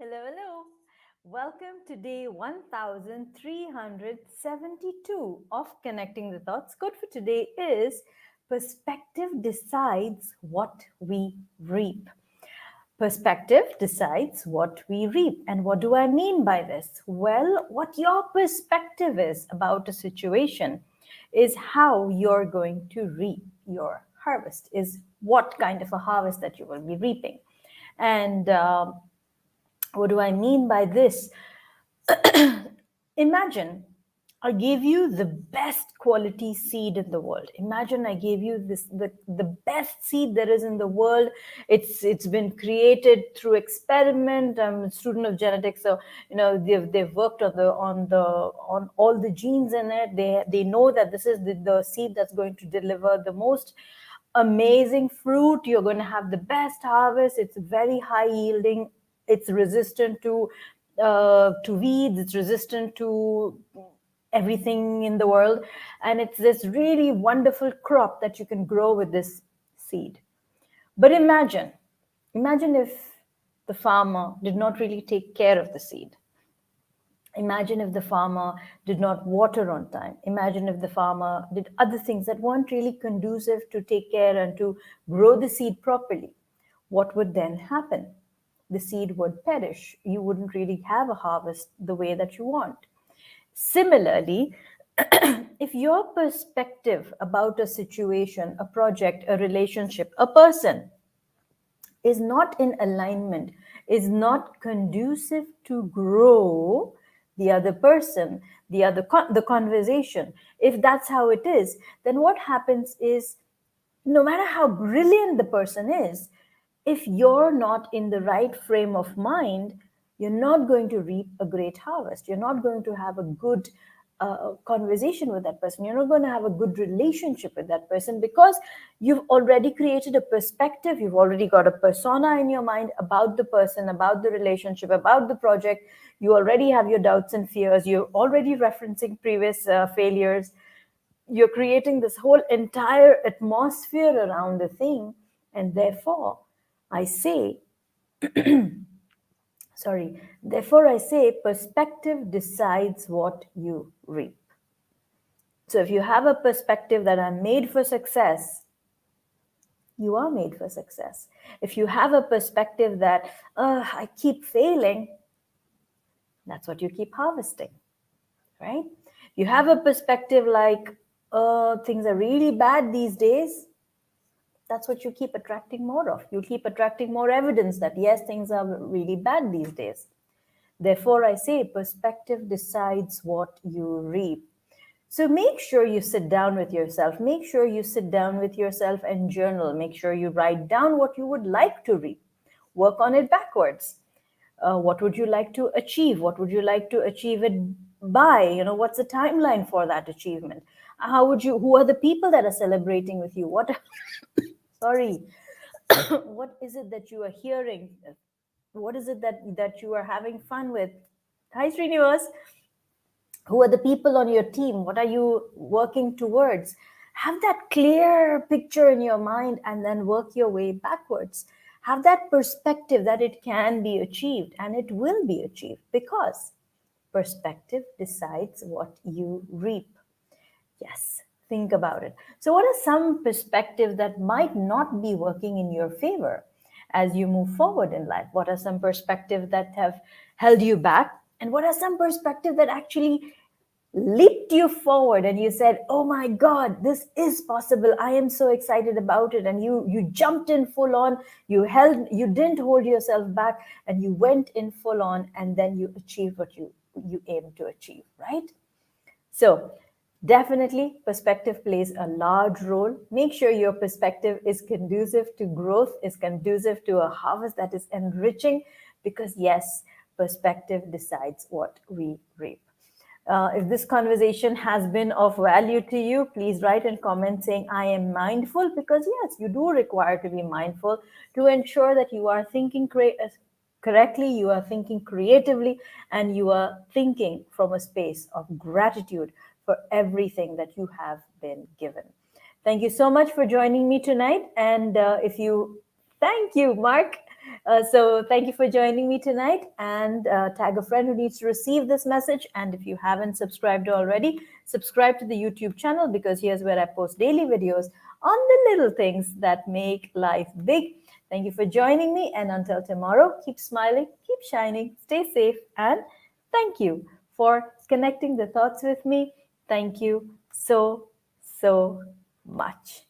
Hello, hello. Welcome to day 1372 of Connecting the Thoughts. Code for today is Perspective decides what we reap. Perspective decides what we reap. And what do I mean by this? Well, what your perspective is about a situation is how you're going to reap your harvest, is what kind of a harvest that you will be reaping. And what do I mean by this? Imagine I gave you the best quality seed in the world. Imagine I gave you the best seed there is in the world. It's been created through experiment. I'm a student of genetics, so they've worked on all the genes in it. They know that this is the seed that's going to deliver the most amazing fruit. You're going to have the best harvest. It's very high yielding. It's resistant to weeds. It's resistant to everything in the world, and it's this really wonderful crop that you can grow with this seed. But imagine if the farmer did not really take care of the seed. Imagine if the farmer did not water on time. Imagine if the farmer did other things that weren't really conducive to take care and to grow the seed properly. What would then happen? The seed would perish. You wouldn't really have a harvest the way that you want. Similarly, if your perspective about a situation, a project, a relationship, a person is not in alignment, is not conducive to grow the other person, the conversation, if that's how it is, then what happens is, no matter how brilliant the person is, if you're not in the right frame of mind, you're not going to reap a great harvest. You're not going to have a good conversation with that person. You're not going to have a good relationship with that person because you've already created a perspective. You've already got a persona in your mind about the person, about the relationship, about the project. You already have your doubts and fears. You're already referencing previous failures. You're creating this whole entire atmosphere around the thing. And therefore, I say, therefore I say perspective decides what you reap. So if you have a perspective that I'm made for success, you are made for success. If you have a perspective that I keep failing, that's what you keep harvesting, right? You have a perspective like things are really bad these days, that's what you keep attracting more of. You keep attracting more evidence that yes, things are really bad these days. Therefore, I say perspective decides what you reap. So make sure you sit down with yourself. Make sure you sit down with yourself and journal. Make sure you write down what you would like to reap. Work on it backwards. What would you like to achieve? What would you like to achieve it by? What's the timeline for that achievement? Who are the people that are celebrating with you? Sorry, what is it that you are hearing? What is it that you are having fun with? Hi, Srinivas. Who are the people on your team? What are you working towards? Have that clear picture in your mind and then work your way backwards. Have that perspective that it can be achieved and it will be achieved because perspective decides what you reap. Yes, think about it. So, what are some perspectives that might not be working in your favor as you move forward in life? What are some perspectives that have held you back? And what are some perspectives that actually leaped you forward and you said, oh my God, this is possible. I am so excited about it. And you jumped in full on, you didn't hold yourself back and you went in full on and then you achieved what you aimed to achieve, right? So definitely perspective plays a large role. Make sure your perspective is conducive to growth, is conducive to a harvest that is enriching because yes, perspective decides what we reap. If this conversation has been of value to you, please write and comment saying, I am mindful, because yes, you do require to be mindful to ensure that you are thinking correctly, you are thinking creatively, and you are thinking from a space of gratitude for everything that you have been given. Thank you so much for joining me tonight. And thank you, Mark. So thank you for joining me tonight, and tag a friend who needs to receive this message. And if you haven't subscribed already, subscribe to the YouTube channel, because here's where I post daily videos on the little things that make life big. Thank you for joining me, and until tomorrow, keep smiling, keep shining, stay safe, and thank you for connecting the thoughts with me. Thank you so, so much.